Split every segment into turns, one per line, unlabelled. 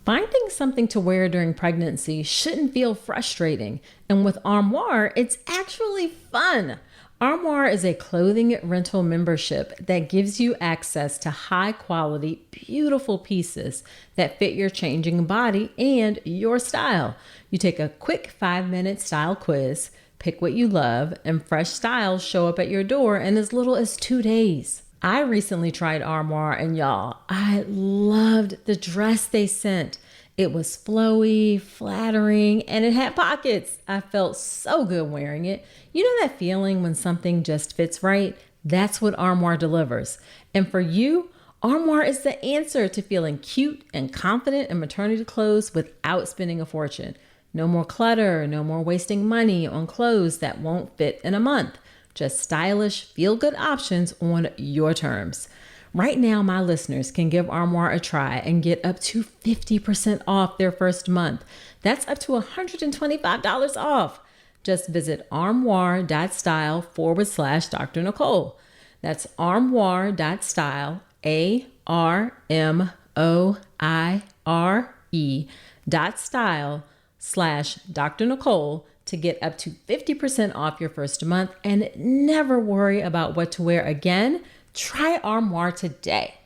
Finding something to wear during pregnancy shouldn't feel frustrating, and with Armoire, it's actually fun. Armoire is a clothing rental membership that gives you access to high quality, beautiful pieces that fit your changing body and your style. You take a quick 5-minute style quiz, pick what you love, and fresh styles show up at your door in as little as 2 days. I recently tried Armoire and y'all, I loved the dress they sent. It was flowy, flattering, and it had pockets. I felt so good wearing it. You know that feeling when something just fits right? That's what Armoire delivers. And for you, Armoire is the answer to feeling cute and confident in maternity clothes without spending a fortune. No more clutter, no more wasting money on clothes that won't fit in a month. Just stylish, feel-good options on your terms. Right now, my listeners can give Armoire a try and get up to 50% off their first month. That's up to $125 off. Just visit armoire.style/Dr. Nicole. That's armoire.style, ARMOIRE.style/Dr. Nicole to get up to 50% off your first month and never worry about what to wear again. Try Armoire today.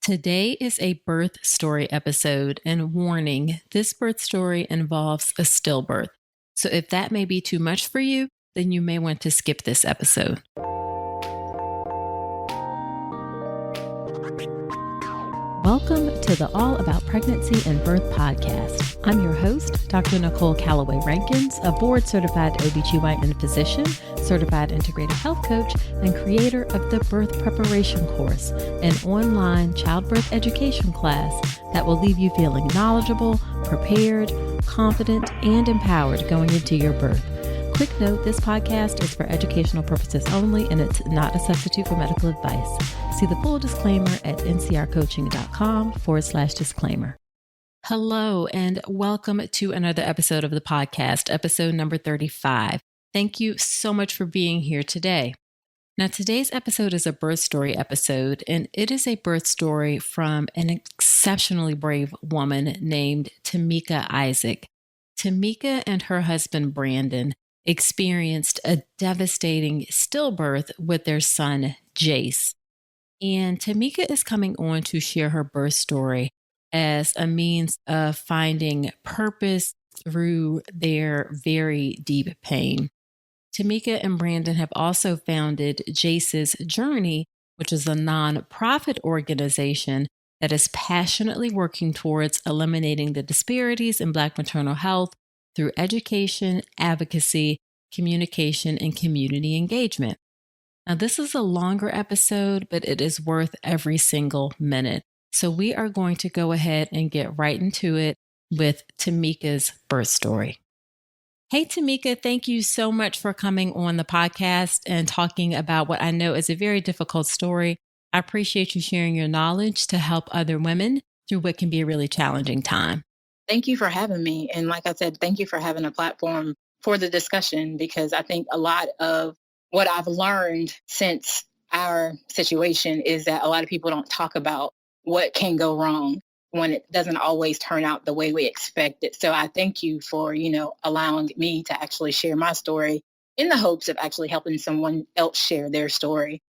Today is a birth story episode, and warning, this birth story involves a stillbirth. So if that may be too much for you, then you may want to skip this episode. Welcome to the All About Pregnancy and Birth podcast. I'm your host, Dr. Nicole Calloway Rankins, a board-certified OBGYN physician, certified integrative health coach, and creator of the Birth Preparation Course, an online childbirth education class that will leave you feeling knowledgeable, prepared, confident, and empowered going into your birth. Quick note, this podcast is for educational purposes only, and it's not a substitute for medical advice. See the full disclaimer at ncrcoaching.com/disclaimer. Hello, and welcome to another episode of the podcast, episode number 35. Thank you so much for being here today. Now, today's episode is a birth story episode, and it is a birth story from an exceptionally brave woman named Tomeka Isaac. Tomeka and her husband, Brandon, experienced a devastating stillbirth with their son, Jace. And Tomeka is coming on to share her birth story as a means of finding purpose through their very deep pain. Tomeka and Brandon have also founded Jace's Journey, which is a nonprofit organization that is passionately working towards eliminating the disparities in Black maternal health through education, advocacy, communication, and community engagement. Now, this is a longer episode, but it is worth every single minute. So we are going to go ahead and get right into it with Tomeka's birth story. Hey, Tomeka, thank you so much for coming on the podcast and talking about what I know is a very difficult story. I appreciate you sharing your knowledge to help other women through what can be a really challenging time.
Thank you for having me. And like I said, thank you for having a platform for the discussion, because I think a lot of what I've learned since our situation is that a lot of people don't talk about what can go wrong when it doesn't always turn out the way we expect it. So I thank you for, allowing me to actually share my story in the hopes of actually helping someone else share their story,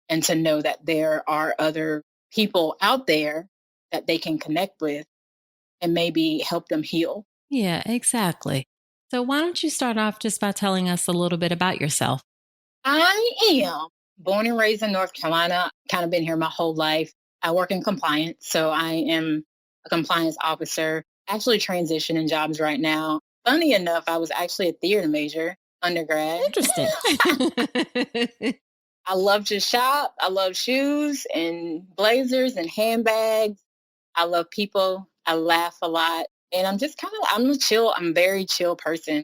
and to know that there are other people out there that they can connect with and maybe help them heal.
Yeah, exactly. So why don't you start off just by telling us a little bit about yourself?
I am born and raised in North Carolina, kind of been here my whole life. I work in compliance, so I am a compliance officer, actually transitioning jobs right now. Funny enough, I was actually a theater major undergrad.
Interesting.
I love to shop. I love shoes and blazers and handbags. I love people. I laugh a lot. And I'm just I'm a very chill person.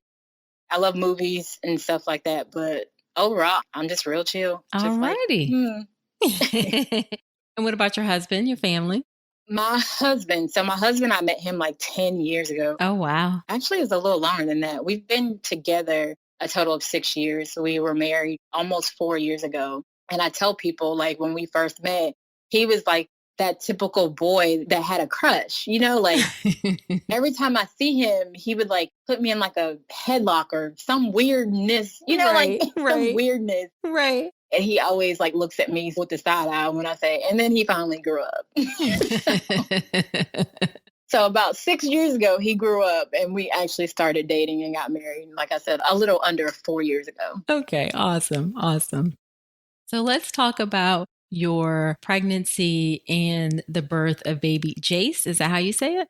I love movies and stuff like that. But overall, I'm just real chill.
Alrighty. And what about your husband, your family?
My husband, I met him like 10 years ago.
Oh, wow.
Actually, it's a little longer than that. We've been together a total of 6 years. We were married almost 4 years ago. And I tell people, like, when we first met, he was like that typical boy that had a crush, like every time I see him, he would like put me in like a headlock or some weirdness, like some weirdness.
Right.
And he always like looks at me with the side eye when I say, and then he finally grew up. So about 6 years ago, he grew up and we actually started dating and got married. Like I said, a little under 4 years ago.
Okay. Awesome. Awesome. So let's talk about your pregnancy and the birth of baby Jace. Is that how you say it?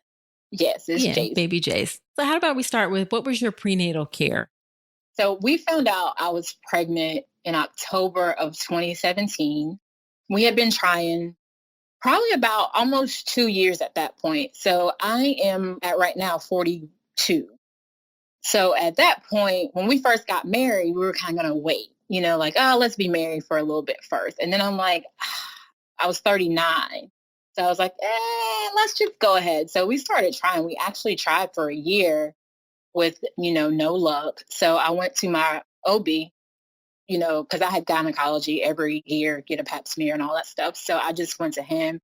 Yes, it's Jace.
Baby Jace. So how about we start with, what was your prenatal care?
So we found out I was pregnant in October of 2017. We had been trying probably about almost 2 years at that point. So I am at right now 42. So at that point, when we first got married, we were kind of going to wait, like, oh, let's be married for a little bit first. And then I'm like, I was 39. So I was like, let's just go ahead. So we started trying. We actually tried for a year with, no luck. So I went to my OB, because I had gynecology every year, get a pap smear and all that stuff. So I just went to him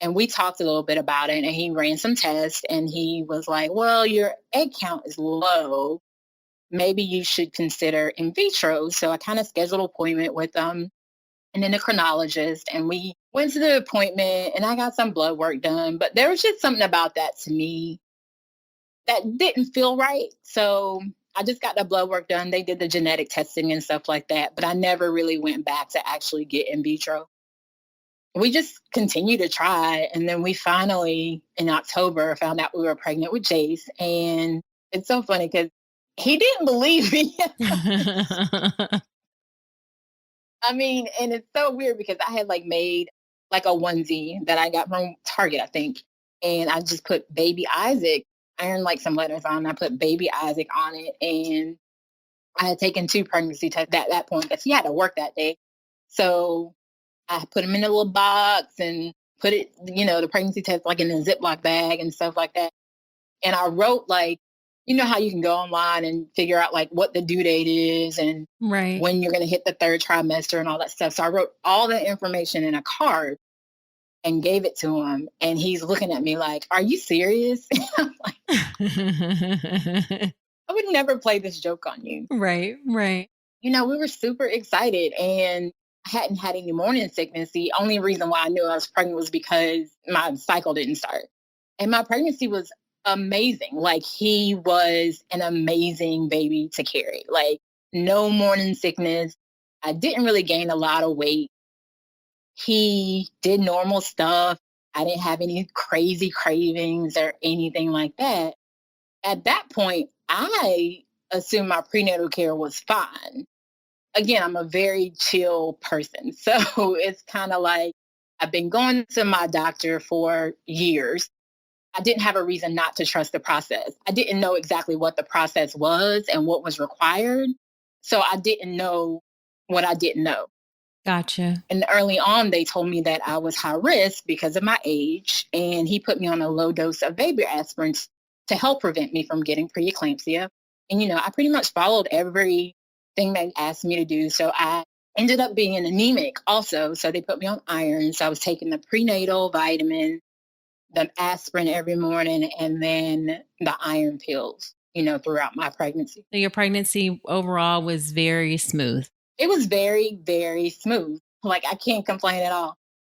and we talked a little bit about it, and he ran some tests and he was like, well, your egg count is low. Maybe you should consider in vitro. So I kind of scheduled an appointment with them and then the chronologist, and we went to the appointment and I got some blood work done, but there was just something about that to me that didn't feel right. So I just got the blood work done. They did the genetic testing and stuff like that, but I never really went back to actually get in vitro. We just continued to try. And then we finally, in October, found out we were pregnant with Jace. And it's so funny because he didn't believe me. I mean, and it's so weird because I had like made like a onesie that I got from Target, I think. And I just put baby Isaac, ironed like some letters on. I put baby Isaac on it. And I had taken 2 pregnancy tests at that point because he had to work that day. So I put him in a little box and put it, the pregnancy test like in a Ziploc bag and stuff like that. And I wrote like, how you can go online and figure out like what the due date is and when you're going to hit the 3rd trimester and all that stuff. So I wrote all the information in a card and gave it to him. And he's looking at me like, are you serious? I'm like, I would never play this joke on you.
Right.
We were super excited and I hadn't had any morning sickness. The only reason why I knew I was pregnant was because my cycle didn't start. And my pregnancy was amazing. Like, he was an amazing baby to carry. Like, no morning sickness. I didn't really gain a lot of weight. He did normal stuff. I didn't have any crazy cravings or anything like that. At that point, I assumed my prenatal care was fine. Again, I'm a very chill person. So it's kind of like I've been going to my doctor for years. I didn't have a reason not to trust the process. I didn't know exactly what the process was and what was required. So I didn't know what I didn't know.
Gotcha.
And early on, they told me that I was high risk because of my age. And he put me on a low dose of baby aspirin to help prevent me from getting preeclampsia. And, I pretty much followed everything they asked me to do. So I ended up being anemic also. So they put me on iron. So I was taking the prenatal vitamin, the aspirin every morning, and then the iron pills, throughout my pregnancy.
So your pregnancy overall was very smooth.
It was very, very smooth. Like, I can't complain at all.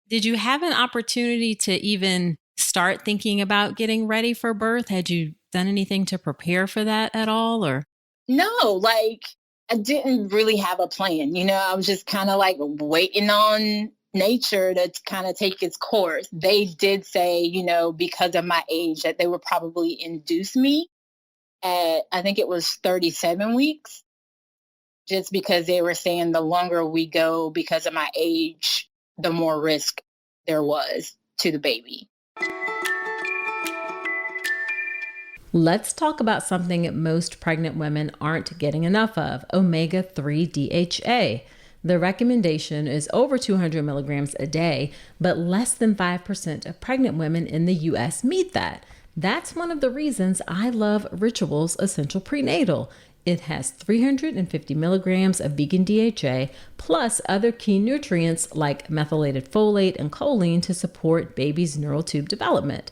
Did you have an opportunity to even start thinking about getting ready for birth? Had you done anything to prepare for that at all, or?
No, like, I didn't really have a plan. I was just kind of like waiting on nature to kind of take its course. They did say, because of my age, that they would probably induce me at, I think it was 37 weeks, just because they were saying the longer we go because of my age, the more risk there was to the baby.
Let's talk about something most pregnant women aren't getting enough of: omega-3 DHA. The recommendation is over 200 milligrams a day, but less than 5% of pregnant women in the U.S. meet that. That's one of the reasons I love Ritual's Essential Prenatal. It has 350 milligrams of vegan DHA, plus other key nutrients like methylated folate and choline to support baby's neural tube development.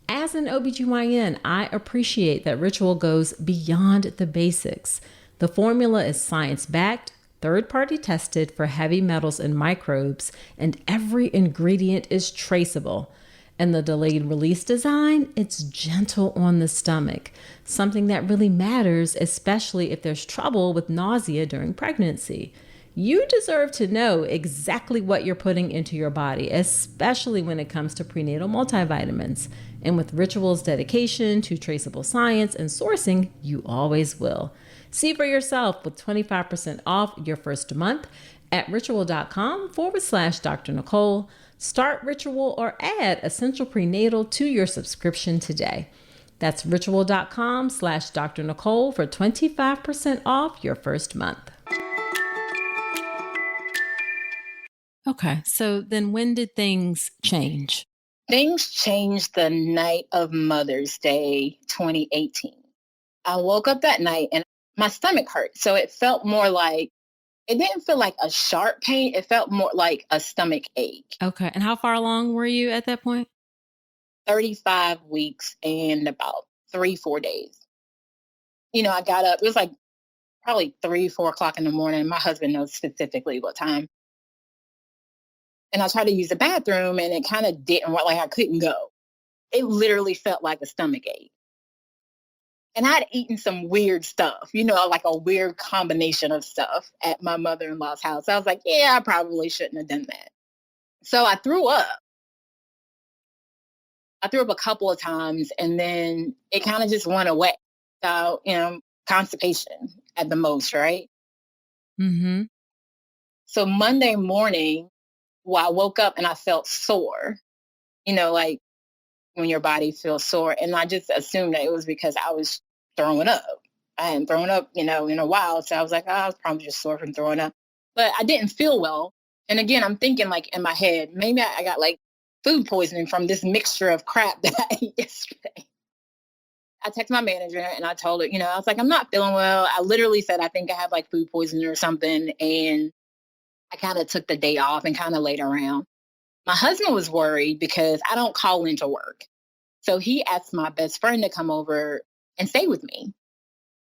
As an OBGYN, I appreciate that Ritual goes beyond the basics. The formula is science-backed, third-party tested for heavy metals and microbes, and every ingredient is traceable. And the delayed release design, it's gentle on the stomach, something that really matters, especially if there's trouble with nausea during pregnancy. You deserve to know exactly what you're putting into your body, especially when it comes to prenatal multivitamins. And with Ritual's dedication to traceable science and sourcing, you always will. See for yourself with 25% off your first month at ritual.com/Dr. Nicole. Start Ritual or add Essential Prenatal to your subscription today. That's ritual.com/Dr. Nicole for 25% off your first month. Okay, so then when did things change?
Things changed the night of Mother's Day 2018. I woke up that night and my stomach hurt. So it felt more like, it didn't feel like a sharp pain. It felt more like a stomach ache.
Okay, and how far along were you at that point?
35 weeks and about 3-4 days. I got up, it was like probably 3-4 o'clock in the morning. My husband knows specifically what time. And I tried to use the bathroom and it kind of didn't work, like I couldn't go. It literally felt like a stomach ache. And I'd eaten some weird stuff, like a weird combination of stuff at my mother-in-law's house. I was like, yeah, I probably shouldn't have done that. So I threw up. I threw up a couple of times and then it kind of just went away. So, constipation at the most, right?
Mm-hmm.
So Monday morning, I woke up and I felt sore, like when your body feels sore. And I just assumed that it was because I was throwing up. I hadn't thrown up, in a while. So I was like, I was probably just sore from throwing up. But I didn't feel well. And again, I'm thinking like in my head, maybe I got like food poisoning from this mixture of crap that I ate yesterday. I texted my manager and I told her, I was like, I'm not feeling well. I literally said, I think I have like food poisoning or something. And I kind of took the day off and kind of laid around. My husband was worried because I don't call into work. So he asked my best friend to come over and stay with me.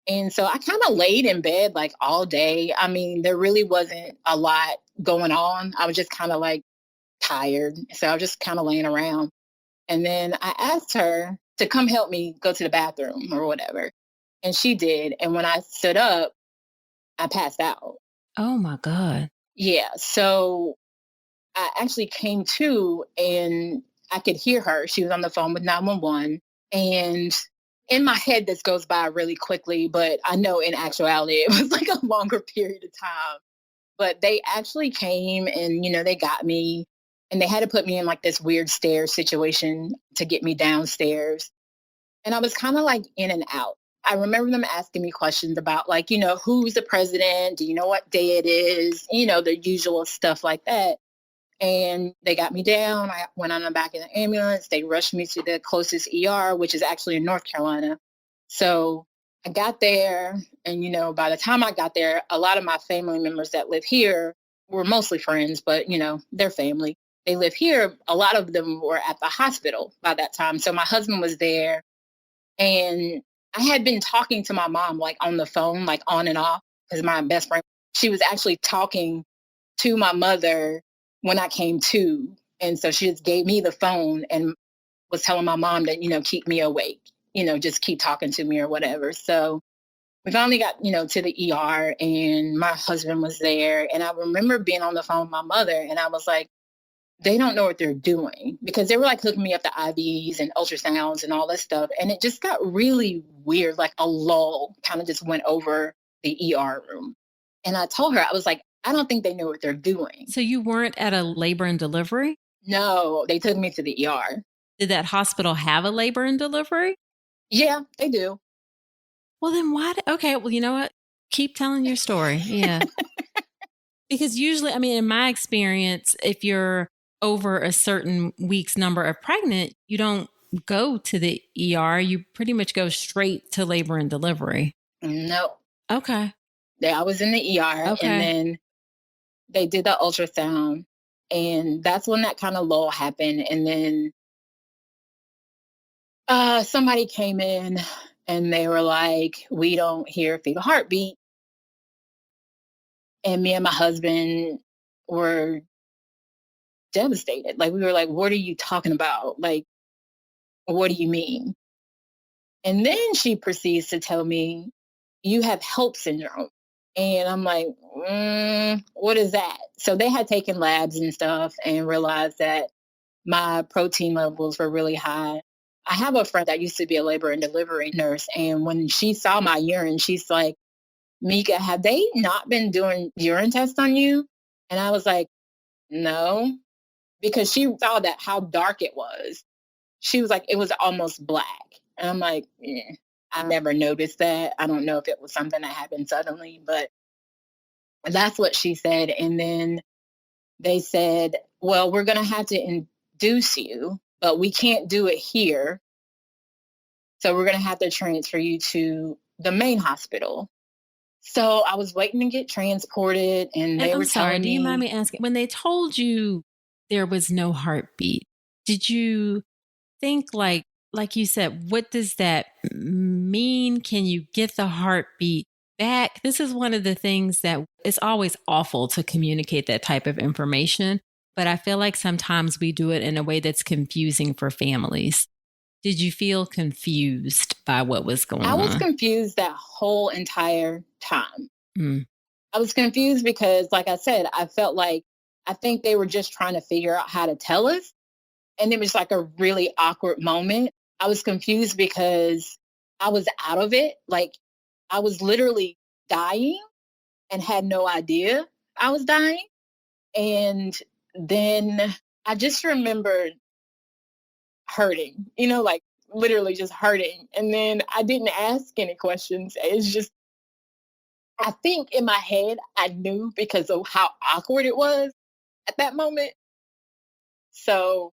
And so I kind of laid in bed like all day. I mean, there really wasn't a lot going on. I was just kind of like tired. So I was just kind of laying around. And then I asked her to come help me go to the bathroom or whatever. And she did. And when I stood up, I passed out.
Oh my God.
Yeah. So I actually came to and I could hear her. She was on the phone with 911. And in my head, this goes by really quickly, but I know in actuality, it was like a longer period of time. But they actually came and, they got me and they had to put me in like this weird stairs situation to get me downstairs. And I was kind of like in and out. I remember them asking me questions about like, who's the president? Do you know what day it is? The usual stuff like that. And they got me down. I went on the back of the ambulance. They rushed me to the closest ER, which is actually in North Carolina. So I got there. And, by the time I got there, a lot of my family members that live here were mostly friends, but, they're family. They live here. A lot of them were at the hospital by that time. So my husband was there. And I had been talking to my mom, like on the phone, like on and off, because my best friend, she was actually talking to my mother when I came to. And so she just gave me the phone and was telling my mom to, keep me awake, just keep talking to me or whatever. So we finally got, to the ER and my husband was there. And I remember being on the phone with my mother and I was like, they don't know what they're doing because they were like hooking me up to IVs and ultrasounds and all this stuff. And it just got really weird, like a lull kind of just went over the ER room. And I told her, I was like, I don't think they know what they're doing.
So you weren't at a labor and delivery?
No, they took me to the ER.
Did that hospital have a labor and delivery?
Yeah, they do.
Well, then why? Okay, well, you know what? Keep telling your story. Yeah. Because usually, I mean, in my experience, if you're over a certain week's number of pregnant, you don't go to the ER. You pretty much go straight to labor and delivery.
No,
Okay.
I was in the ER, and
Okay.
then they did the ultrasound, and that's when that kind of lull happened. And then somebody came in, and they were like, "We don't hear fetal heartbeat." And me and my husband were devastated. Like, we were like, "What are you talking about? Like, what do you mean?" And then she proceeds to tell me, "You have HELP syndrome." And I'm like, what is that? So they had taken labs and stuff and realized that my protein levels were really high. I have a friend that used to be a labor and delivery nurse. And when she saw my urine, she's like, "Mika, have they not been doing urine tests on you?" And I was like, "No," because she saw that how dark it was. She was like, "It was almost black." And I'm like, I never noticed that. I don't know if it was something that happened suddenly, but that's what she said. And then they said, "Well, we're going to have to induce you, but we can't do it here. So we're going to have to transfer you to the main hospital." So I was waiting to get transported, and
And
they
I'm
were
sorry,
telling
do you mind
me,
me asking, when they told you there was no heartbeat, did you think like you said, what does that mean? Can you get the heartbeat back? This is one of the things that it's always awful to communicate that type of information, but I feel like sometimes we do it in a way that's confusing for families. Did you feel confused by what was
I
going
was
on?
confused that whole entire time.
Mm,
I was confused because, like I said, I felt like I think they were just trying to figure out how to tell us. And it was like a really awkward moment. I was confused because I was out of it. Like, I was literally dying and had no idea I was dying. And then I just remembered hurting, like literally just hurting. And then I didn't ask any questions. It's just, I think in my head, I knew because of how awkward it was at that moment. So,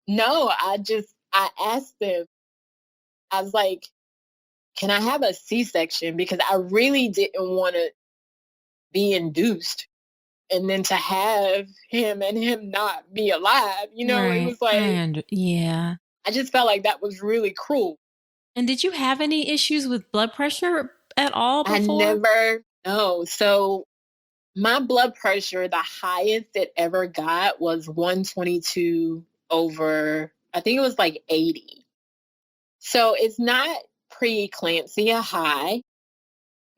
no, I asked them, I was like, "Can I have a C-section?" Because I really didn't want to be induced. And then to have him not be alive, it
right.
was like,
Yeah.
I just felt like that was really cruel.
And did you have any issues with blood pressure at all
I
before?
never know. So my blood pressure, the highest it ever got was 122 over, I think it was like 80. So it's not preeclampsia high,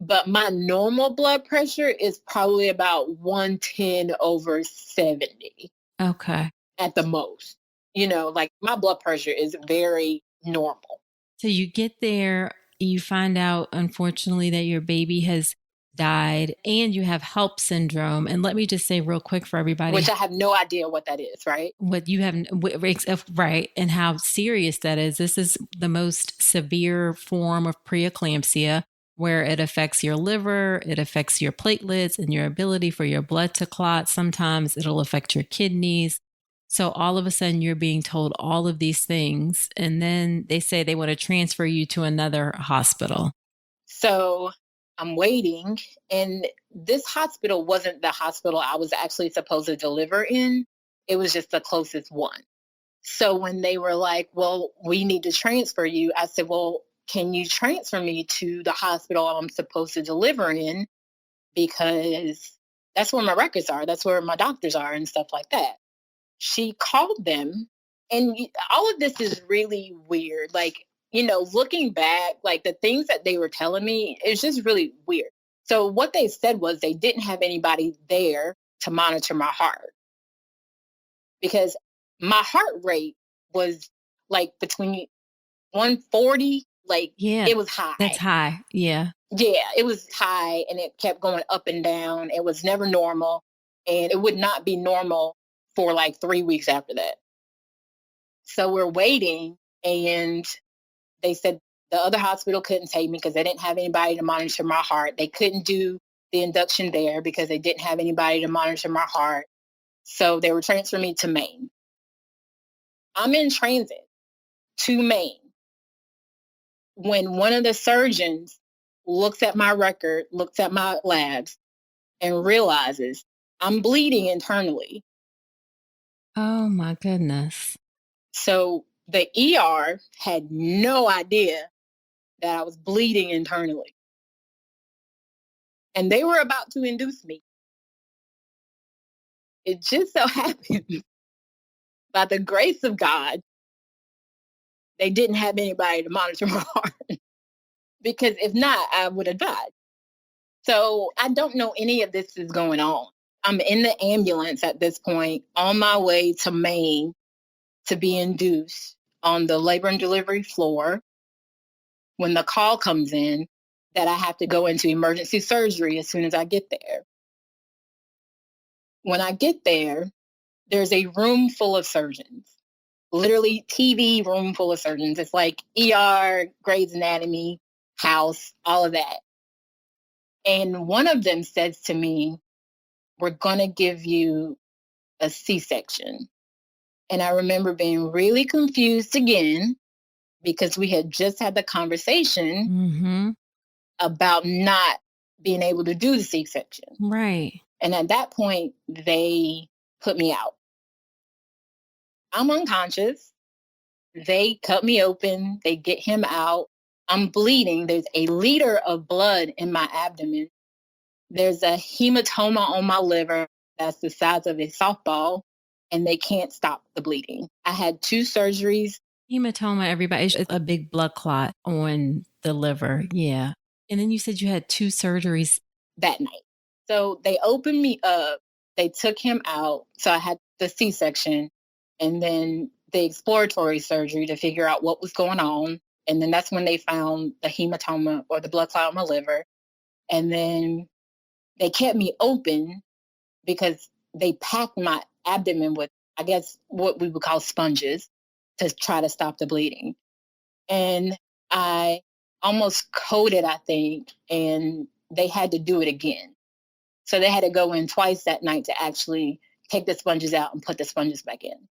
but my normal blood pressure is probably about 110 over 70
Okay.
at the most. Like my blood pressure is very normal,
So you get there, you find out, unfortunately, that your baby has died and you have HELP syndrome. And let me just say, real quick, for
which
everybody,
I have no idea what that is, right?
what you have, right, and how serious that is. This is the most severe form of preeclampsia, where it affects your liver, it affects your platelets and your ability for your blood to clot. Sometimes it'll affect your kidneys. So all of a sudden, you're being told all of these things, and then they say they want to transfer you to another hospital.
So I'm waiting, and this hospital wasn't the hospital I was actually supposed to deliver in. It was just the closest one. So when they were like, "Well, we need to transfer you," I said, "Well, can you transfer me to the hospital I'm supposed to deliver in? Because that's where my records are. That's where my doctors are and stuff like that." She called them, and all of this is really weird. Like, looking back, like the things that they were telling me, it's just really weird. So what they said was they didn't have anybody there to monitor my heart because my heart rate was like between 140, like
Yeah,
it was
that's
high.
high. Yeah.
Yeah, it was high and it kept going up and down. It was never normal, and it would not be normal for like 3 weeks after that. So we're waiting, and they said the other hospital couldn't take me because they didn't have anybody to monitor my heart. They couldn't do the induction there because they didn't have anybody to monitor my heart. So they were transferring me to Maine. I'm in transit to Maine when one of the surgeons looks at my record, looks at my labs, and realizes I'm bleeding internally.
Oh my goodness.
So the ER had no idea that I was bleeding internally. And they were about to induce me. It just so happened, by the grace of God, they didn't have anybody to monitor my heart. Because if not, I would have died. So I don't know any of this is going on. I'm in the ambulance at this point, on my way to Maine to be induced on the labor and delivery floor, when the call comes in that I have to go into emergency surgery as soon as I get there. When I get there, there's a room full of surgeons, literally TV room full of surgeons. It's like ER, Grey's Anatomy, House, all of that. And one of them says to me, "We're going to give you a C-section." And I remember being really confused again, because we had just had the conversation
Mm-hmm.
about not being able to do the C-section.
Right.
And at that point, they put me out. I'm unconscious. They cut me open. They get him out. I'm bleeding. There's a liter of blood in my abdomen. There's a hematoma on my liver that's the size of a softball, and they can't stop the bleeding. I had 2 surgeries.
Hematoma, everybody, is a big blood clot on the liver. Yeah. And then you said you had 2 surgeries
that night. So they opened me up. They took him out. So I had the C-section and then the exploratory surgery to figure out what was going on. And then that's when they found the hematoma, or the blood clot on my liver. And then they kept me open because they packed my abdomen with, I guess, what we would call sponges to try to stop the bleeding. And I almost coded, I think, and they had to do it again. So they had to go in twice that night to actually take the sponges out and put the sponges back in.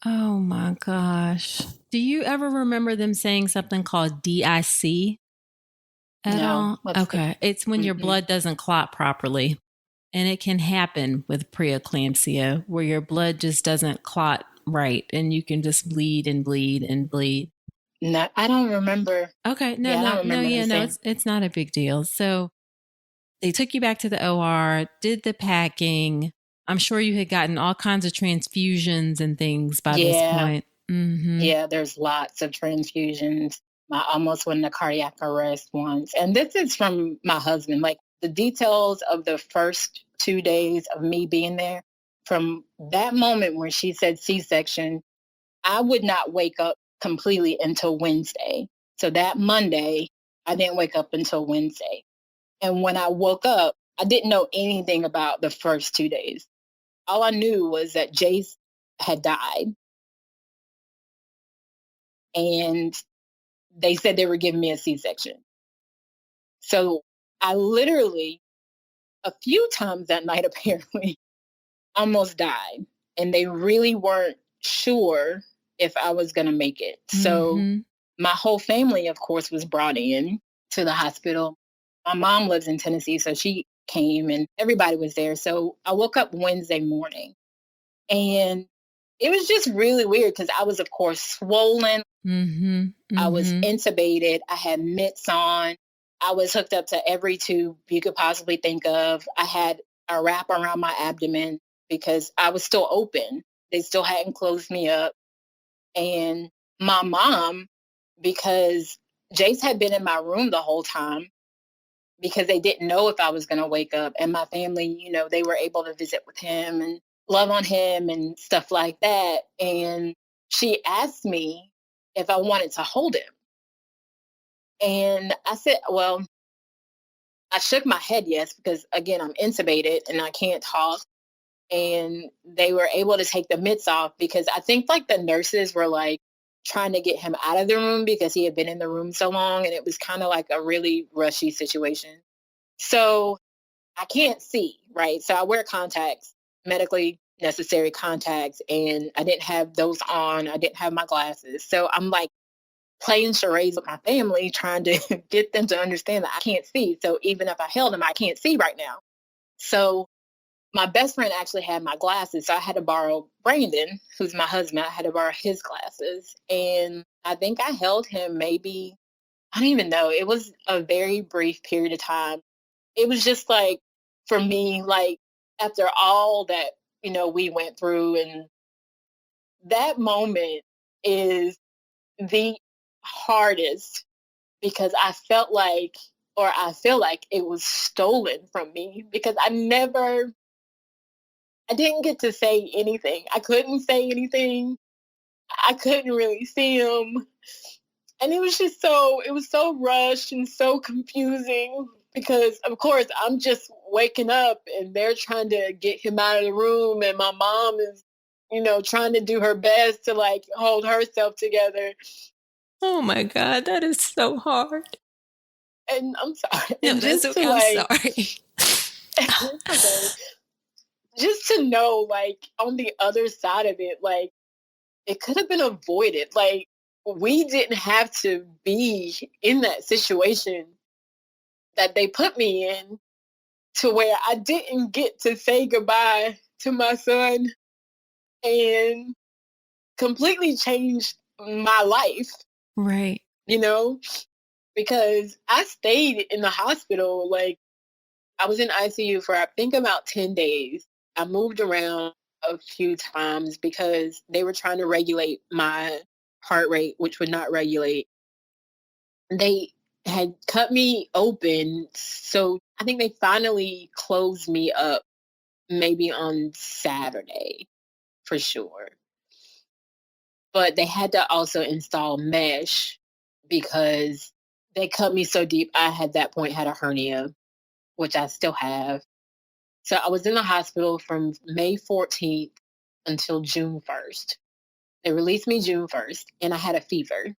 Oh my gosh. Do you ever remember them saying something called DIC at
No.
all? Okay. It's when your blood doesn't clot properly. And it can happen with preeclampsia, where your blood just doesn't clot right and you can just bleed and bleed and bleed.
No, I don't remember.
Okay. No,
Yeah, I
no,
don't
no,
remember
yeah,
him
no,
saying.
it's not a big deal. So they took you back to the OR, did the packing. I'm sure you had gotten all kinds of transfusions and things by this
Yeah,
point. Mm-hmm.
yeah, there's lots of transfusions. I almost went into cardiac arrest once. And this is from my husband. Like, the details of the first 2 days of me being there, from that moment when she said C-section, I would not wake up completely until Wednesday. So that Monday, I didn't wake up until Wednesday. And when I woke up, I didn't know anything about the first 2 days. All I knew was that Jace had died. And they said they were giving me a C-section. So I literally, a few times that night, apparently, almost died. And they really weren't sure if I was going to make it. So my whole family, of course, was brought in to the hospital. My mom lives in Tennessee, so she came and everybody was there. So I woke up Wednesday morning, and it was just really weird because I was, of course, swollen. I was intubated. I had mitts on. I was hooked up to every tube you could possibly think of. I had a wrap around my abdomen because I was still open. They still hadn't closed me up. And my mom, because Jace had been in my room the whole time, because they didn't know if I was going to wake up. And my family, they were able to visit with him and love on him and stuff like that. And she asked me if I wanted to hold him. And I said, well, I shook my head yes, because again, I'm intubated and I can't talk. And they were able to take the mitts off because I think like the nurses were like trying to get him out of the room because he had been in the room so long, and it was kind of like a really rushy situation. So I can't see, right? So I wear contacts, medically necessary contacts, and I didn't have those on. I didn't have my glasses. So I'm like playing charades with my family, trying to get them to understand that I can't see. So even if I held them, I can't see right now. So my best friend actually had my glasses. So I had to borrow Brandon, who's my husband. I had to borrow his glasses. And I think I held him maybe, I don't even know. It was a very brief period of time. It was just like, for me, like after all that, we went through, and that moment is the hardest because I feel like it was stolen from me because I didn't get to say anything. I couldn't say anything. I couldn't really see him. And it was so rushed and so confusing because, of course, I'm just waking up and they're trying to get him out of the room. And my mom is, trying to do her best to like hold herself together.
Oh my God, that is so hard.
And I'm sorry.
No,
And
that's
just to
okay. I'm
like,
sorry.
it's okay. Just to know, like, on the other side of it, like, it could have been avoided. Like, we didn't have to be in that situation that they put me in to where I didn't get to say goodbye to my son and completely changed my life,
Right.
you know, because I stayed in the hospital. Like, I was in ICU for, I think, about 10 days. I moved around a few times because they were trying to regulate my heart rate, which would not regulate. They had cut me open. So I think they finally closed me up maybe on Saturday for sure. But they had to also install mesh because they cut me so deep. I had that point had a hernia, which I still have. So I was in the hospital from May 14th until June 1st. They released me June 1st, and I had a fever.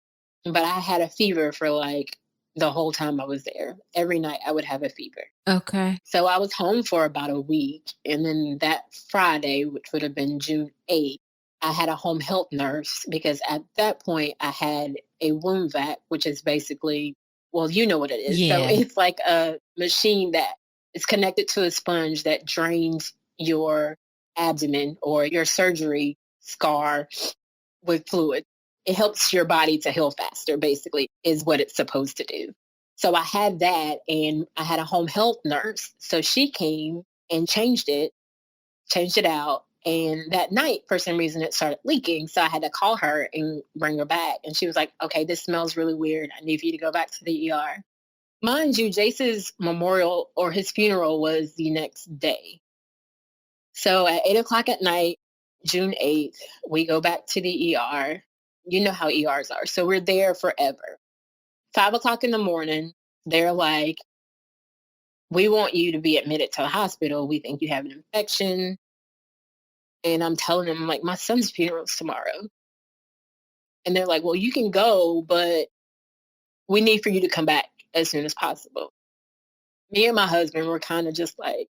But I had a fever for like the whole time I was there. Every night I would have a fever.
Okay.
So I was home for about a week. And then that Friday, which would have been June 8th, I had a home health nurse because at that point I had a wound vac, which is basically, well, you know what it is. So
Yeah.
it's like a machine that is connected to a sponge that drains your abdomen or your surgery scar with fluid. It helps your body to heal faster, basically, is what it's supposed to do. So I had that, and I had a home health nurse. So she came and changed it out. And that night, for some reason, it started leaking. So I had to call her and bring her back. And she was like, okay, this smells really weird. I need for you to go back to the ER. Mind you, Jace's memorial or his funeral was the next day. So at 8 o'clock at night, June 8th, we go back to the ER. You know how ERs are. So we're there forever. 5 o'clock in the morning, they're like, we want you to be admitted to the hospital. We think you have an infection. And I'm telling them, like, my son's funeral's tomorrow. And they're like, well, you can go, but we need for you to come back as soon as possible. Me and my husband were kind of just like,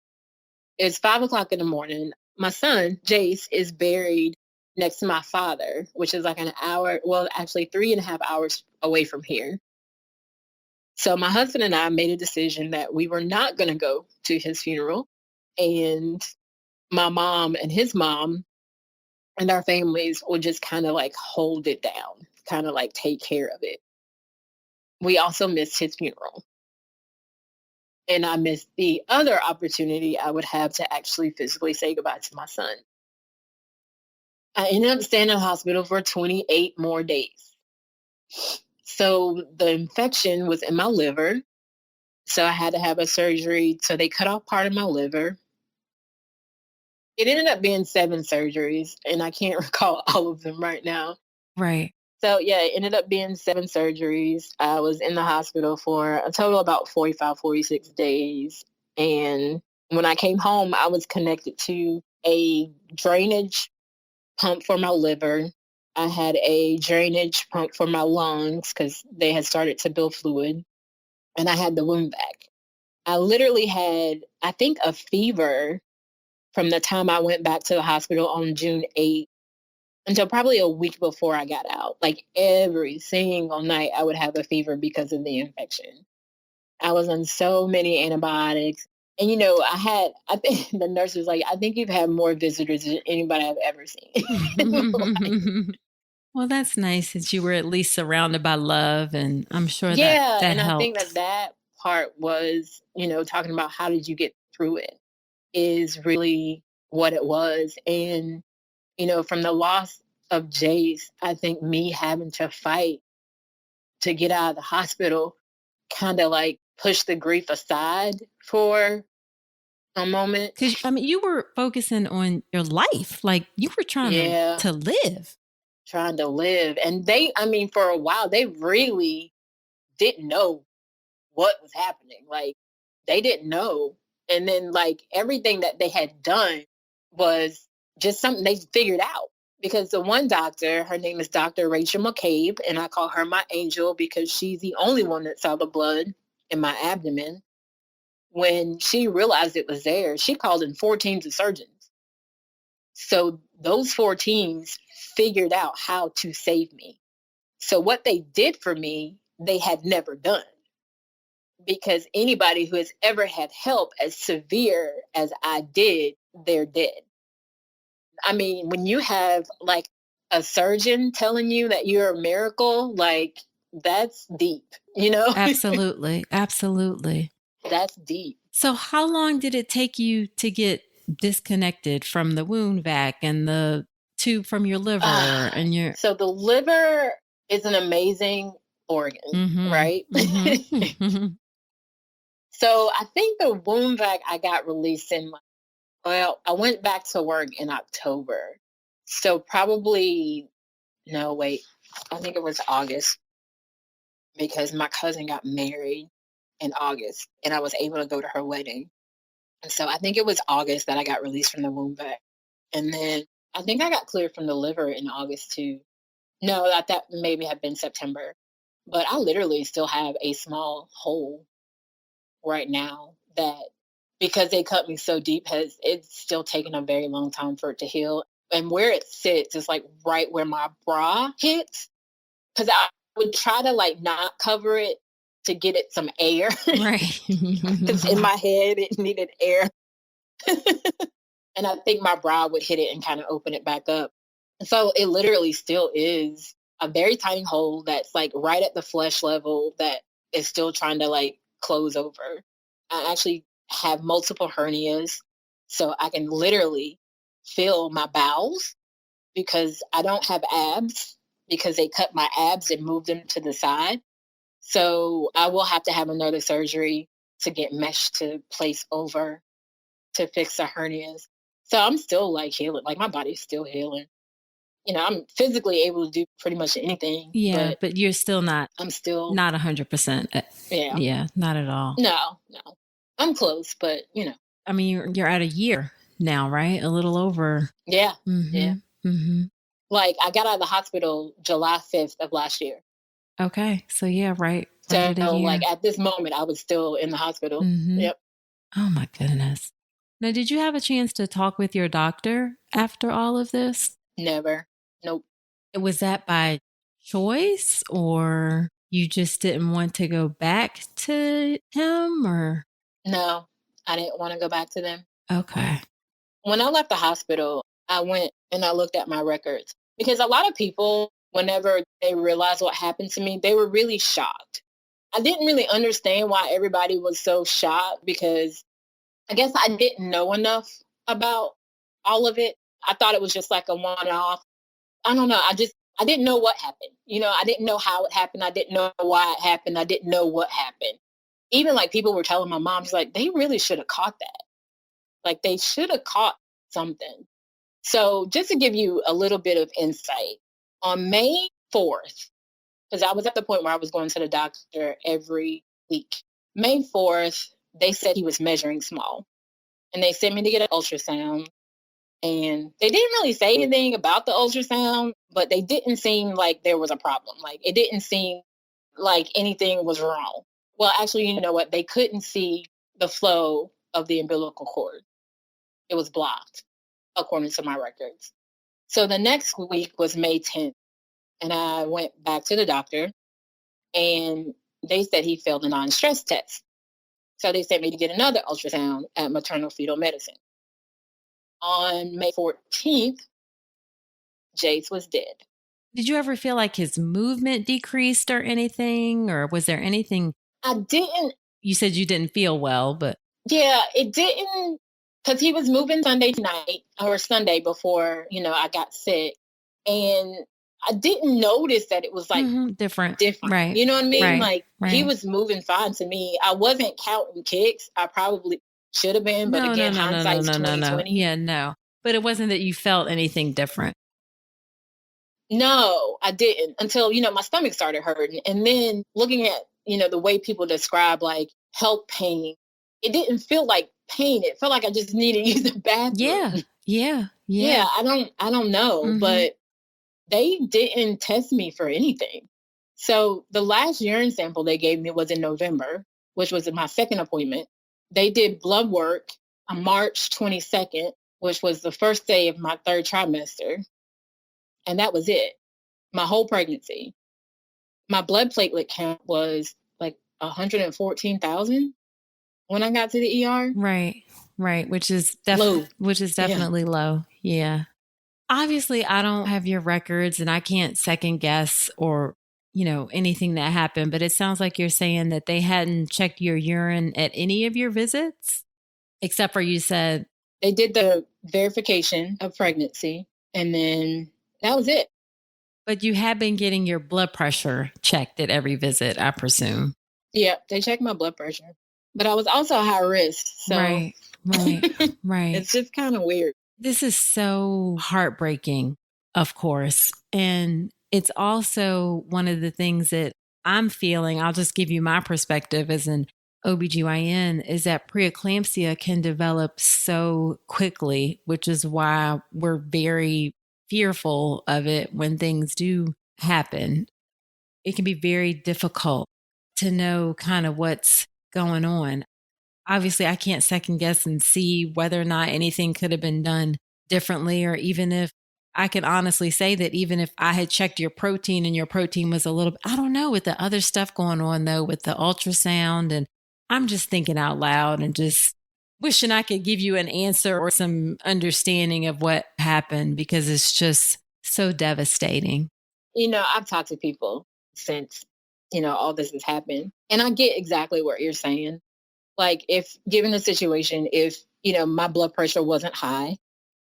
it's 5 o'clock in the morning. My son, Jace, is buried next to my father, which is like an hour, well, actually 3.5 hours away from here. So my husband and I made a decision that we were not going to go to his funeral. And my mom and his mom and our families would just kind of like hold it down, kind of like take care of it. We also missed his funeral. And I missed the other opportunity I would have to actually physically say goodbye to my son. I ended up staying in the hospital for 28 more days. So the infection was in my liver. So I had to have a surgery. So they cut off part of my liver. It ended up being 7 surgeries, and I can't recall all of them right now.
Right.
So yeah, it ended up being 7 surgeries. I was in the hospital for a total of about 45, 46 days. And when I came home, I was connected to a drainage pump for my liver. I had a drainage pump for my lungs because they had started to build fluid. And I had the wound vac. I literally had, I think, a fever from the time I went back to the hospital on June 8th until probably a week before I got out. Like every single night, I would have a fever because of the infection. I was on so many antibiotics. And, I think the nurse was like, I think you've had more visitors than anybody I've ever seen.
Well, that's nice that you were at least surrounded by love, and I'm sure that
Yeah.
that
And I think
helped.
that part was, talking about how did you get through it is really what it was. And, from the loss of Jace, I think me having to fight to get out of the hospital kind of like push the grief aside for a moment.
Because I mean, you were focusing on your life, like you were trying
Yeah,
to live.
trying to live. And for a while, they really didn't know what was happening. Like, they didn't know. And then, like, everything that they had done was just something they figured out. Because the one doctor, her name is Dr. Rachel McCabe, and I call her my angel because she's the only one that saw the blood in my abdomen. When she realized it was there, she called in 4 teams of surgeons. So those 4 teams figured out how to save me. So what they did for me, they had never done. Because anybody who has ever had help as severe as I did, they're dead. I mean, when you have like a surgeon telling you that you're a miracle, like that's deep,
Absolutely. Absolutely.
That's deep.
So, how long did it take you to get disconnected from the wound vac and the tube from your liver and your.
So the liver is an amazing organ,
Mm-hmm,
right?
mm-hmm.
So I think the wound vac I got released I went back to work in October. So probably, no, wait, I think it was August because my cousin got married in August and I was able to go to her wedding. And so I think it was August that I got released from the wound vac. And then I think I got cleared from the liver in August too. No, that maybe have been September. But I literally still have a small hole right now that because they cut me so deep it's still taken a very long time for it to heal. And where it sits is like right where my bra hits. Because I would try to like not cover it to get it some air.
Right.
Because in my head it needed air. And I think my bra would hit it and kind of open it back up. So it literally still is a very tiny hole that's like right at the flesh level that is still trying to like close over. I actually have multiple hernias, so I can literally feel my bowels because I don't have abs because they cut my abs and moved them to the side. So I will have to have another surgery to get mesh to place over to fix the hernias. So I'm still like healing, like my body's still healing. I'm physically able to do pretty much anything,
Yeah,
but
but you're still
I'm still,
not 100%.
yeah,
Yeah, not at all.
no, I'm close, but
I mean, you're at a year now, right? A little over.
yeah,
Mm-hmm.
yeah.
Mm-hmm.
Like I got out of the hospital July 5th of last year.
Okay. So yeah, right
So
at a
like
year.
at this moment, I was still in the hospital.
Mm-hmm.
Yep.
Oh my goodness. Now, did you have a chance to talk with your doctor after all of this?
Never. Nope.
Was that by choice or you just didn't want to go back to him or?
No, I didn't want to go back to them.
Okay.
When I left the hospital, I went and I looked at my records because a lot of people, whenever they realized what happened to me, they were really shocked. I didn't really understand why everybody was so shocked because I guess I didn't know enough about all of it. I thought it was just like a one off. I don't know. I didn't know what happened. I didn't know how it happened. I didn't know why it happened. I didn't know what happened. Even like people were telling my mom, she's like, they really should have caught that. Like they should have caught something. So just to give you a little bit of insight, on May 4th, because I was at the point where I was going to the doctor every week. May 4th, they said he was measuring small. And they sent me to get an ultrasound. And they didn't really say anything about the ultrasound, but they didn't seem like there was a problem. Like it didn't seem like anything was wrong. Well, actually, you know what? They couldn't see the flow of the umbilical cord. It was blocked, according to my records. So the next week was May 10th. And I went back to the doctor and they said he failed a non-stress test. So they sent me to get another ultrasound at maternal fetal medicine. On May 14th, Jace was dead.
Did you ever feel like his movement decreased or anything? Or was there anything?
I didn't.
You said you didn't feel well, but.
Yeah, it didn't, because he was moving Sunday night or Sunday before, I got sick. And I didn't notice that it was like
different.
Right. You know what I mean?
Right.
He was moving fine to me. I wasn't counting kicks. I probably should have been, but hindsight's 2020.
Yeah, no. But it wasn't that you felt anything different.
No, I didn't until, my stomach started hurting. And then looking at, the way people describe like health pain, it didn't feel like pain. It felt like I just needed to use the bathroom.
Yeah.
I don't know, but they didn't test me for anything. So the last urine sample they gave me was in November, which was my second appointment. They did blood work on March 22nd, which was the first day of my third trimester. And that was it. My whole pregnancy. My blood platelet count was like 114,000 when I got to the ER.
Right. Which is definitely low. Yeah. Obviously, I don't have your records and I can't second guess or, anything that happened. But it sounds like you're saying that they hadn't checked your urine at any of your visits, except for you said.
They did the verification of pregnancy and then that was it.
But you have been getting your blood pressure checked at every visit, I presume.
Yeah, they checked my blood pressure. But I was also high risk. So.
Right.
It's just kind of weird.
This is so heartbreaking, of course. And it's also one of the things that I'm feeling, I'll just give you my perspective as an OBGYN, is that preeclampsia can develop so quickly, which is why we're very fearful of it when things do happen. It can be very difficult to know kind of what's going on. Obviously, I can't second guess and see whether or not anything could have been done differently, or even if I can honestly say that even if I had checked your protein and your protein was a little, I don't know, with the other stuff going on though, with the ultrasound, and I'm just thinking out loud and just wishing I could give you an answer or some understanding of what happened, because it's just so devastating.
I've talked to people since, all this has happened, and I get exactly what you're saying. Like, if given the situation, if, my blood pressure wasn't high,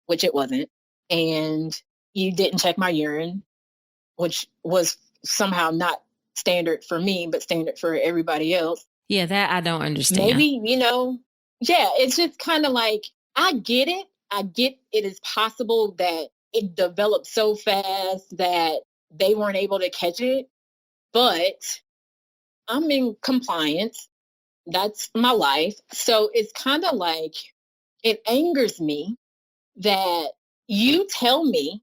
which it wasn't, and you didn't check my urine, which was somehow not standard for me, but standard for everybody else.
Yeah, that I don't understand.
Maybe, it's just kind of like, I get it. I get it is possible that it developed so fast that they weren't able to catch it, but I'm in compliance. That's my life. So it's kind of like, it angers me that you tell me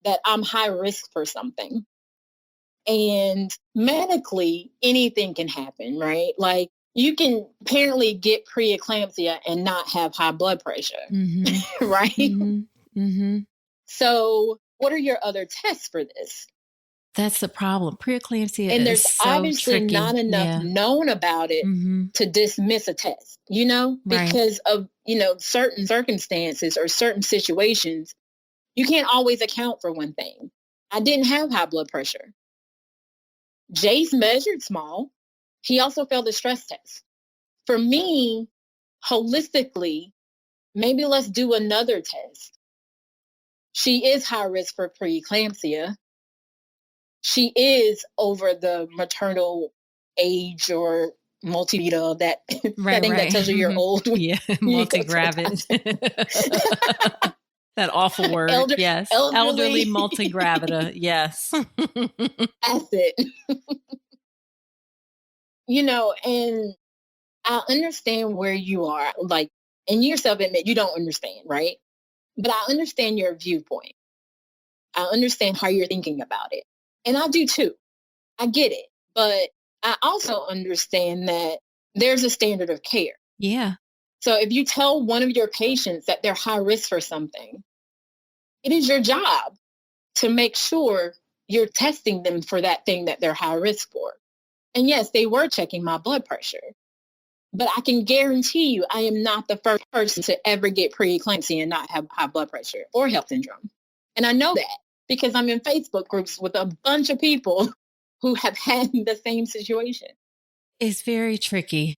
that I'm high risk for something. And medically, anything can happen, right? Like, you can apparently get preeclampsia and not have high blood pressure, right? So what are your other tests for this?
That's the problem. Preeclampsia
and
is
there's
so
obviously
tricky.
not enough known about it to dismiss a test, because of, certain circumstances or certain situations. You can't always account for one thing. I didn't have high blood pressure. Jace measured small. He also failed the stress test. For me, holistically, maybe let's do another test. She is high risk for preeclampsia. She is over the maternal age or multivita, that thing that tells you you're old.
Yeah, multigravid. That awful word. Yes. Elderly multigravida. Yes.
That's it. And I understand where you are, like, and you yourself admit you don't understand, right? But I understand your viewpoint. I understand how you're thinking about it. And I do too. I get it. But I also understand that there's a standard of care.
Yeah.
So if you tell one of your patients that they're high risk for something, it is your job to make sure you're testing them for that thing that they're high risk for. And yes, they were checking my blood pressure, but I can guarantee you I am not the first person to ever get preeclampsia and not have high blood pressure or health syndrome. And I know that because I'm in Facebook groups with a bunch of people who have had the same situation.
It's very tricky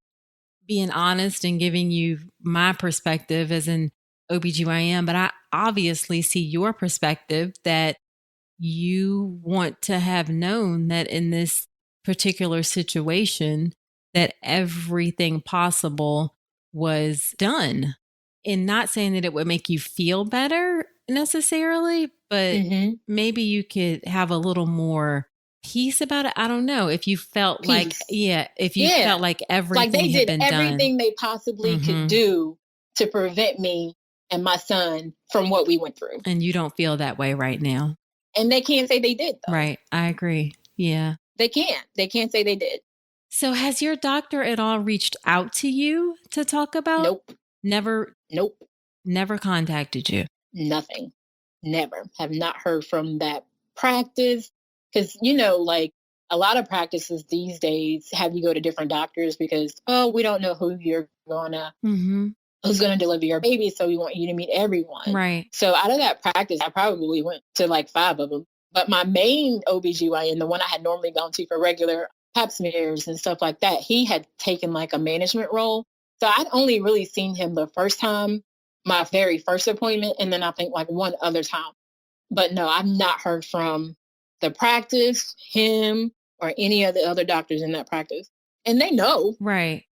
being honest and giving you my perspective as an OBGYN, but I obviously see your perspective that you want to have known that in this particular situation that everything possible was done. And not saying that it would make you feel better necessarily, but maybe you could have a little more peace about it. I don't know if you felt
Peace.
if you felt like everything
they
had
did
been
everything
done.
they possibly could do to prevent me and my son from what we went through.
And you don't feel that way right now.
And they can't say they did, though.
Right. I agree. Yeah.
They can't. They can't say they did.
So has your doctor at all reached out to you to talk about?
Nope.
Never?
Nope.
Never contacted you?
Nothing. Never. Have not heard from that practice. Because, you know, like a lot of practices these days have you go to different doctors because, oh, we don't know who you're gonna, who's gonna deliver your baby, so we want you to meet everyone.
Right.
So out of that practice, I probably went to like 5 of them. But my main OBGYN, the one I had normally gone to for regular pap smears and stuff like that, he had taken like a management role. So I'd only really seen him the first time, my very first appointment, and then I think like one other time. But no, I've not heard from the practice, him, or any of the other doctors in that practice. And they know.
Right.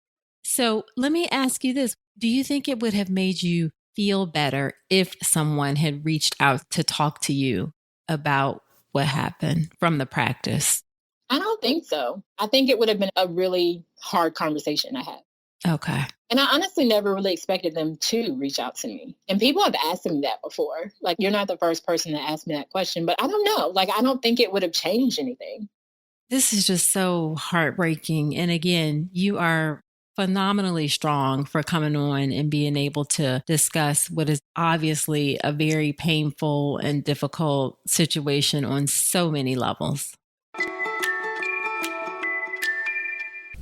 So let me ask you this. Do you think it would have made you feel better if someone had reached out to talk to you about what happened from the practice?
I don't think so. I think it would have been a really hard conversation I had.
Okay.
And I honestly never really expected them to reach out to me. And people have asked me that before. Like, you're not the first person to ask me that question, but I don't know. Like, I don't think it would have changed anything.
This is just so heartbreaking. And again, you are phenomenally strong for coming on and being able to discuss what is obviously a very painful and difficult situation on so many levels.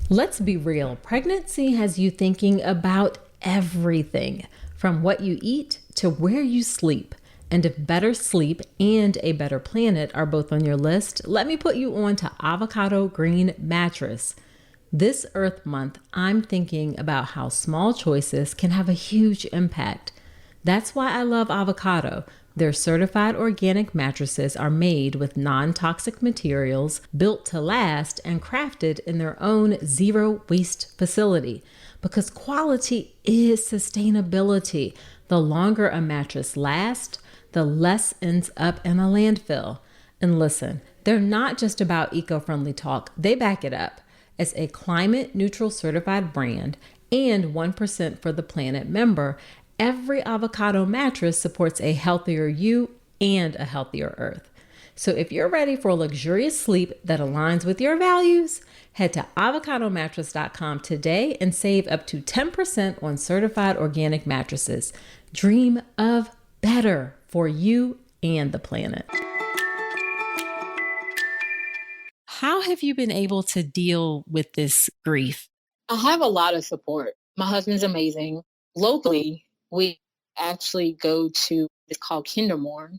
Let's be real. Pregnancy has you thinking about everything from what you eat to where you sleep. And if better sleep and a better planet are both on your list, let me put you on to Avocado Green Mattress. This Earth Month, I'm thinking about how small choices can have a huge impact. That's why I love Avocado. Their certified organic mattresses are made with non-toxic materials, built to last, and crafted in their own zero waste facility. Because quality is sustainability. The longer a mattress lasts, the less ends up in a landfill. And listen, they're not just about eco-friendly talk. They back it up. As a climate neutral certified brand and 1% for the planet member, every Avocado mattress supports a healthier you and a healthier earth. So if you're ready for luxurious sleep that aligns with your values, head to avocadomattress.com today and save up to 10% on certified organic mattresses. Dream of better for you and the planet. How have you been able to deal with this grief?
I have a lot of support. My husband's amazing. Locally, we actually go to, it's called Kindermorn.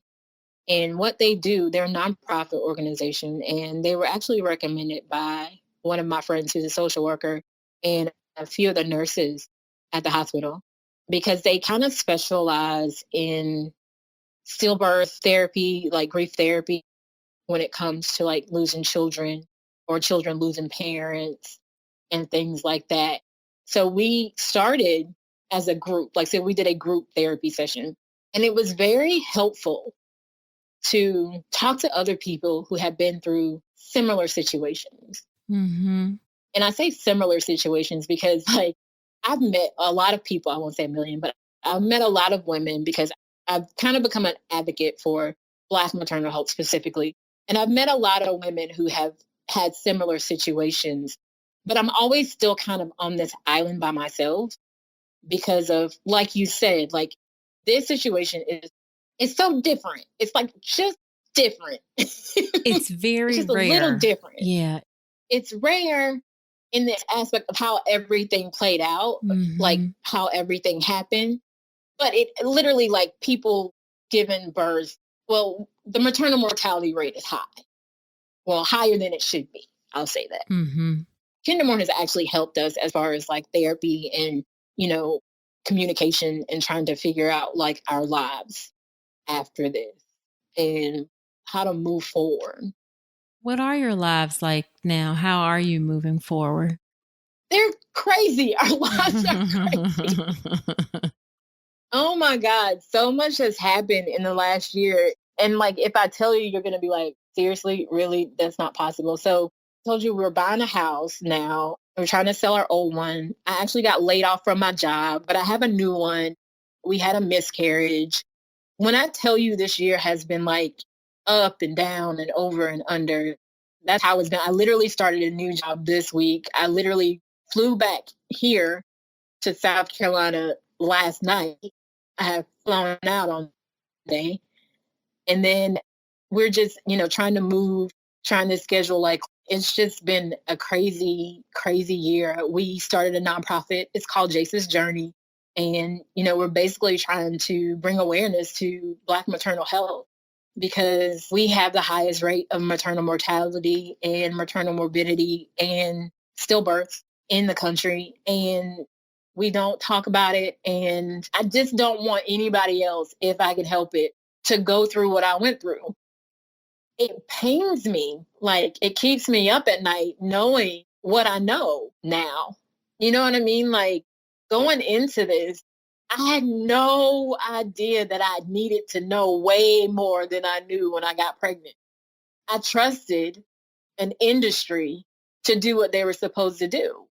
And what they do, they're a nonprofit organization, and they were actually recommended by one of my friends who's a social worker and a few of the nurses at the hospital, because they kind of specialize in stillbirth therapy, like grief therapy, when it comes to like losing children or children losing parents and things like that. So we started as a group, like, so we did a group therapy session, and it was very helpful to talk to other people who have been through similar situations. And I say similar situations because, like, I've met a lot of people, I won't say a million, but I've met a lot of women because I've kind of become an advocate for Black maternal health specifically. And I've met a lot of women who have had similar situations, but I'm always still kind of on this island by myself because of, like you said, like, this situation is It's so different. It's like just different.
It's very
just a little
rare.
different.
Yeah.
It's rare in this aspect of how everything played out, like
Mm-hmm.
how everything happened. But it literally, like, people giving birth, well, the maternal mortality rate is high. Well, higher than it should be. I'll say that.
Mm-hmm.
Kindermore has actually helped us as far as like therapy and, communication and trying to figure out like our lives after this and how to move forward.
What are your lives like now? How are you moving forward?
They're crazy. Our lives are crazy. Oh my God. So much has happened in the last year. And like, if I tell you, you're going to be like, seriously, really? That's not possible. So I told you we're buying a house now. We're trying to sell our old one. I actually got laid off from my job, but I have a new one. We had a miscarriage. When I tell you this year has been like up and down and over and under, that's how it's been. I literally started a new job this week. I literally flew back here to South Carolina last night. I have flown out on day. And then we're just, trying to move, trying to schedule. Like, it's just been a crazy, crazy year. We started a nonprofit. It's called Jace's Journey. And, we're basically trying to bring awareness to Black maternal health because we have the highest rate of maternal mortality and maternal morbidity and stillbirths in the country. And we don't talk about it. And I just don't want anybody else, if I can help it, to go through what I went through. It pains me. Like, it keeps me up at night knowing what I know now. You know what I mean? Like, going into this, I had no idea that I needed to know way more than I knew when I got pregnant. I trusted an industry to do what they were supposed to do.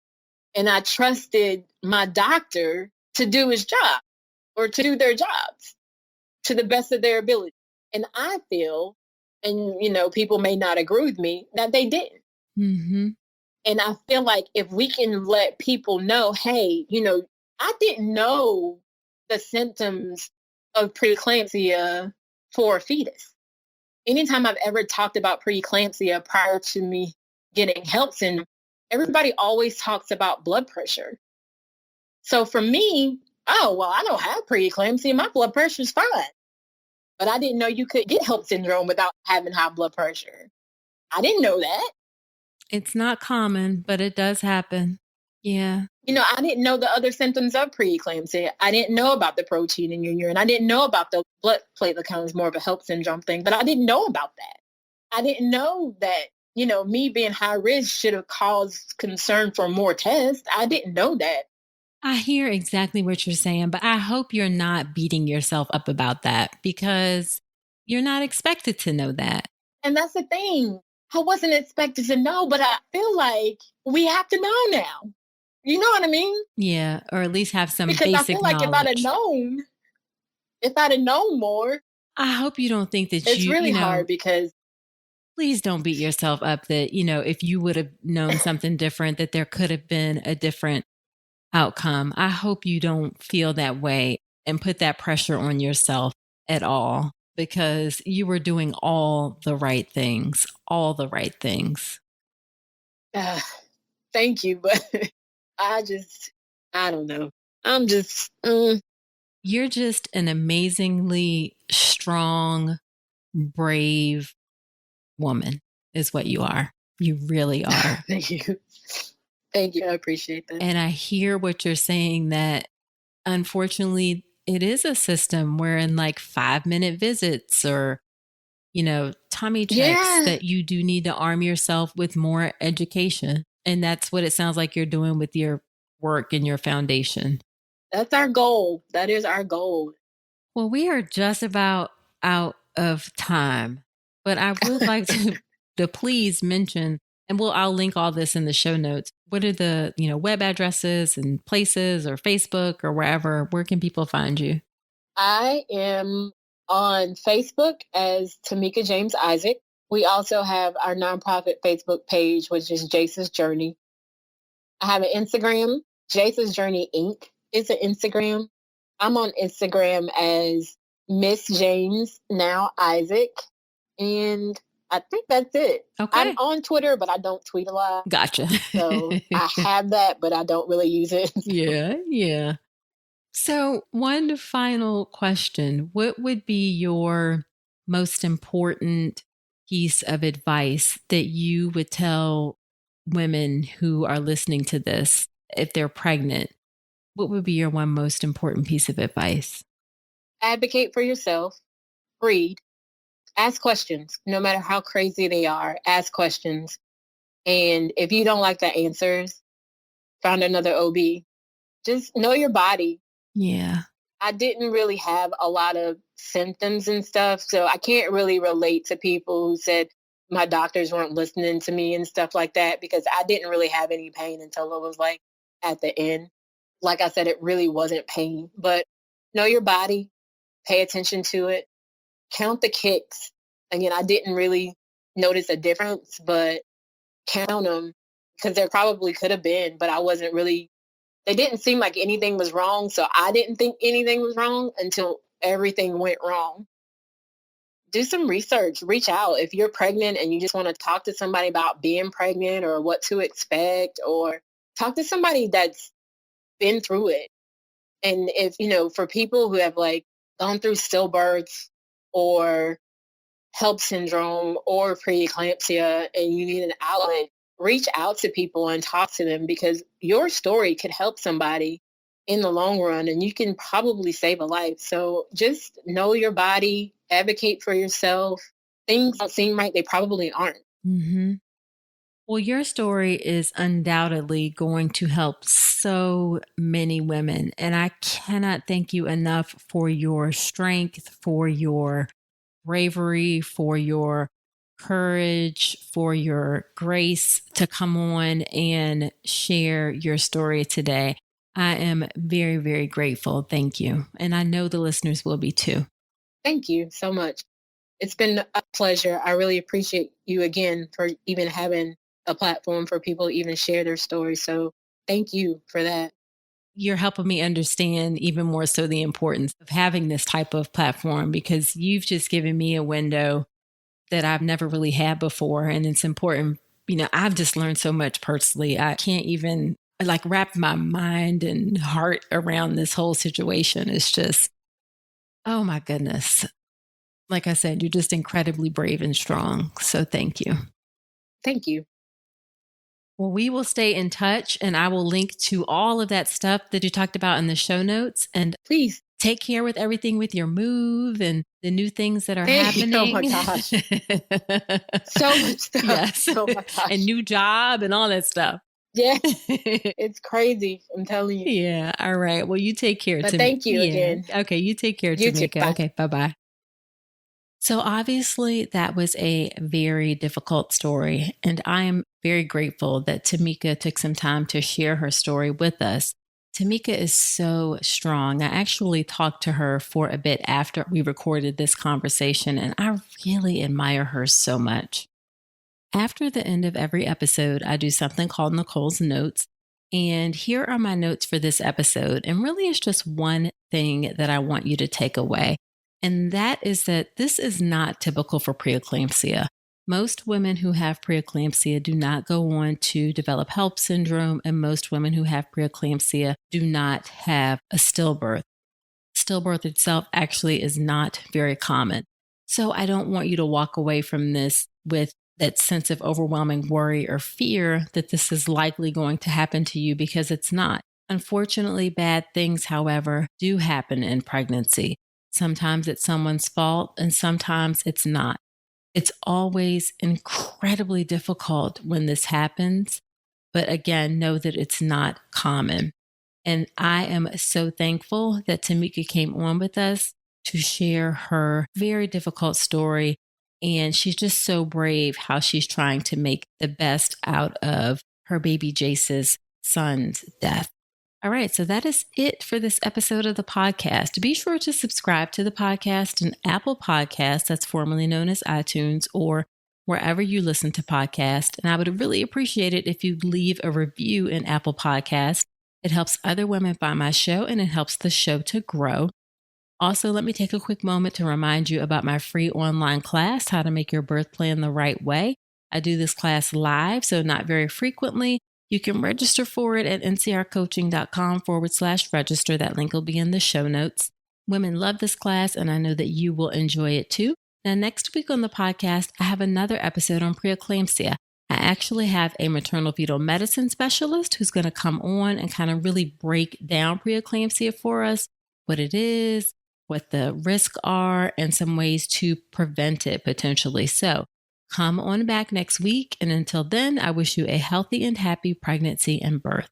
And I trusted my doctor to do his job or to do their jobs to the best of their ability. And I feel, and people may not agree with me, that they didn't.
Mm-hmm.
And I feel like if we can let people know, hey, I didn't know the symptoms of preeclampsia for a fetus. Anytime I've ever talked about preeclampsia prior to me getting HELLP syndrome, everybody always talks about blood pressure. So for me, oh, well, I don't have preeclampsia. My blood pressure's fine. But I didn't know you could get HELLP syndrome without having high blood pressure. I didn't know that.
It's not common, but it does happen. Yeah.
I didn't know the other symptoms of preeclampsia. I didn't know about the protein in your urine. I didn't know about the blood platelet count is more of a HELLP syndrome thing, but I didn't know about that. I didn't know that, me being high risk should have caused concern for more tests. I didn't know that.
I hear exactly what you're saying, but I hope you're not beating yourself up about that because you're not expected to know that.
And that's the thing. I wasn't expected to know, but I feel like we have to know now. You know what I mean?
Yeah, or at least have some
Because I
basic
feel like
knowledge.
if I'd have known more,
I hope you don't think that
it's really hard because
please don't beat yourself up that, if you would have known something different, that there could have been a different outcome. I hope you don't feel that way and put that pressure on yourself at all because you were doing all the right things, all the right things.
thank you, but I don't know. I'm just,
You're just an amazingly strong, brave woman, is what you are. You really are.
thank you. Thank you. I appreciate that.
And I hear what you're saying that unfortunately it is a system where in like 5-minute visits or, tummy checks
Yeah,
that you do need to arm yourself with more education. And that's what it sounds like you're doing with your work and your foundation.
that's our goal. That is our goal.
Well, we are just about out of time, but I would like to please mention, and I'll link all this in the show notes. What are the, web addresses and places or Facebook or wherever, where can people find you?
I am on Facebook as Tomeka James Isaac. We also have our nonprofit Facebook page, which is Jace's Journey. I have an Instagram, Jace's Journey Inc. is an Instagram. I'm on Instagram as Miss James, now Isaac. And I think that's it.
Okay.
I'm on Twitter, but I don't tweet a lot.
Gotcha.
So I have that, but I don't really use it.
Yeah. So, one final question. What would be your most important piece of advice that you would tell women who are listening to this if they're pregnant? What would be your one most important piece of advice?
Advocate for yourself, read, ask questions, no matter how crazy they are, ask questions. And if you don't like the answers, find another OB. Just know your body.
Yeah.
I didn't really have a lot of symptoms and stuff, so I can't really relate to people who said my doctors weren't listening to me and stuff like that, because I didn't really have any pain until it was like at the end. Like I said, it really wasn't pain, but know your body, pay attention to it, count the kicks. Again, I didn't really notice a difference, but count them, because there probably could have been, but I wasn't really, they didn't seem like anything was wrong. So I didn't think anything was wrong until everything went wrong. Do some research, reach out. If you're pregnant and you just want to talk to somebody about being pregnant or what to expect, or talk to somebody that's been through it. And if, for people who have like gone through stillbirths or HELP syndrome or preeclampsia and you need an outlet, reach out to people and talk to them, because your story could help somebody in the long run and you can probably save a life. So just know your body, advocate for yourself. Things don't seem right, they probably aren't.
Mm-hmm. Well, your story is undoubtedly going to help so many women. And I cannot thank you enough for your strength, for your bravery, for your courage, for your grace to come on and share your story today. I am very, very grateful. Thank you. And I know the listeners will be too.
Thank you so much. It's been a pleasure. I really appreciate you again for even having a platform for people to even share their stories. So thank you for that.
You're helping me understand even more so the importance of having this type of platform, because you've just given me a window that I've never really had before. And it's important. I've just learned so much personally. I can't even like wrap my mind and heart around this whole situation. It's just, oh my goodness. Like I said, you're just incredibly brave and strong. So thank you.
Thank you.
Well, we will stay in touch and I will link to all of that stuff that you talked about in the show notes. And
please
take care with everything with your move and the new things that are happening.
Oh my gosh. So much stuff.
Yes.
Oh my gosh.
And new job and all that stuff.
Yeah. It's crazy. I'm telling you.
Yeah. All right. Well, you take care.
But thank you again.
Okay. You take care,
You too.
Tomeka.
Bye.
Okay. Bye-bye. So obviously that was a very difficult story. And I am very grateful that Tomeka took some time to share her story with us. Tomeka is so strong. I actually talked to her for a bit after we recorded this conversation, and I really admire her so much. After the end of every episode, I do something called Nicole's Notes. And here are my notes for this episode. And really, it's just one thing that I want you to take away. And that is that this is not typical for preeclampsia. Most women who have preeclampsia do not go on to develop HELP syndrome, and most women who have preeclampsia do not have a stillbirth. Stillbirth itself actually is not very common. So I don't want you to walk away from this with that sense of overwhelming worry or fear that this is likely going to happen to you, because it's not. Unfortunately, bad things, however, do happen in pregnancy. Sometimes it's someone's fault and sometimes it's not. It's always incredibly difficult when this happens. But again, know that it's not common. And I am so thankful that Tomeka came on with us to share her very difficult story. And she's just so brave how she's trying to make the best out of her baby Jace's son's death. All right, so that is it for this episode of the podcast. Be sure to subscribe to the podcast in Apple Podcasts, that's formerly known as iTunes, or wherever you listen to podcasts. And I would really appreciate it if you'd leave a review in Apple Podcasts. It helps other women find my show and it helps the show to grow. Also, let me take a quick moment to remind you about my free online class, How to Make Your Birth Plan the Right Way. I do this class live, so not very frequently. You can register for it at ncrcoaching.com/register. That link will be in the show notes. Women love this class, and I know that you will enjoy it too. Now, next week on the podcast, I have another episode on preeclampsia. I actually have a maternal fetal medicine specialist who's going to come on and kind of really break down preeclampsia for us, what it is, what the risks are, and some ways to prevent it potentially. So come on back next week. And until then, I wish you a healthy and happy pregnancy and birth.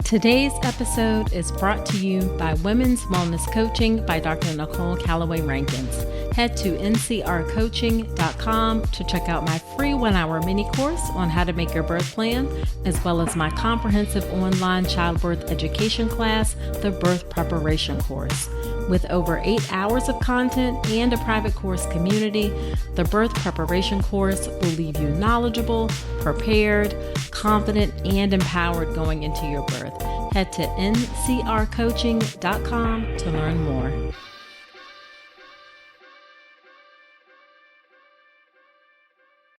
Today's episode is brought to you by Women's Wellness Coaching by Dr. Nicole Calloway Rankins. Head to ncrcoaching.com to check out my free 1-hour mini course on how to make your birth plan, as well as my comprehensive online childbirth education class, the Birth Preparation Course. With over 8 hours of content and a private course community, the Birth Preparation Course will leave you knowledgeable, prepared, confident, and empowered going into your birth. Head to ncrcoaching.com to learn more.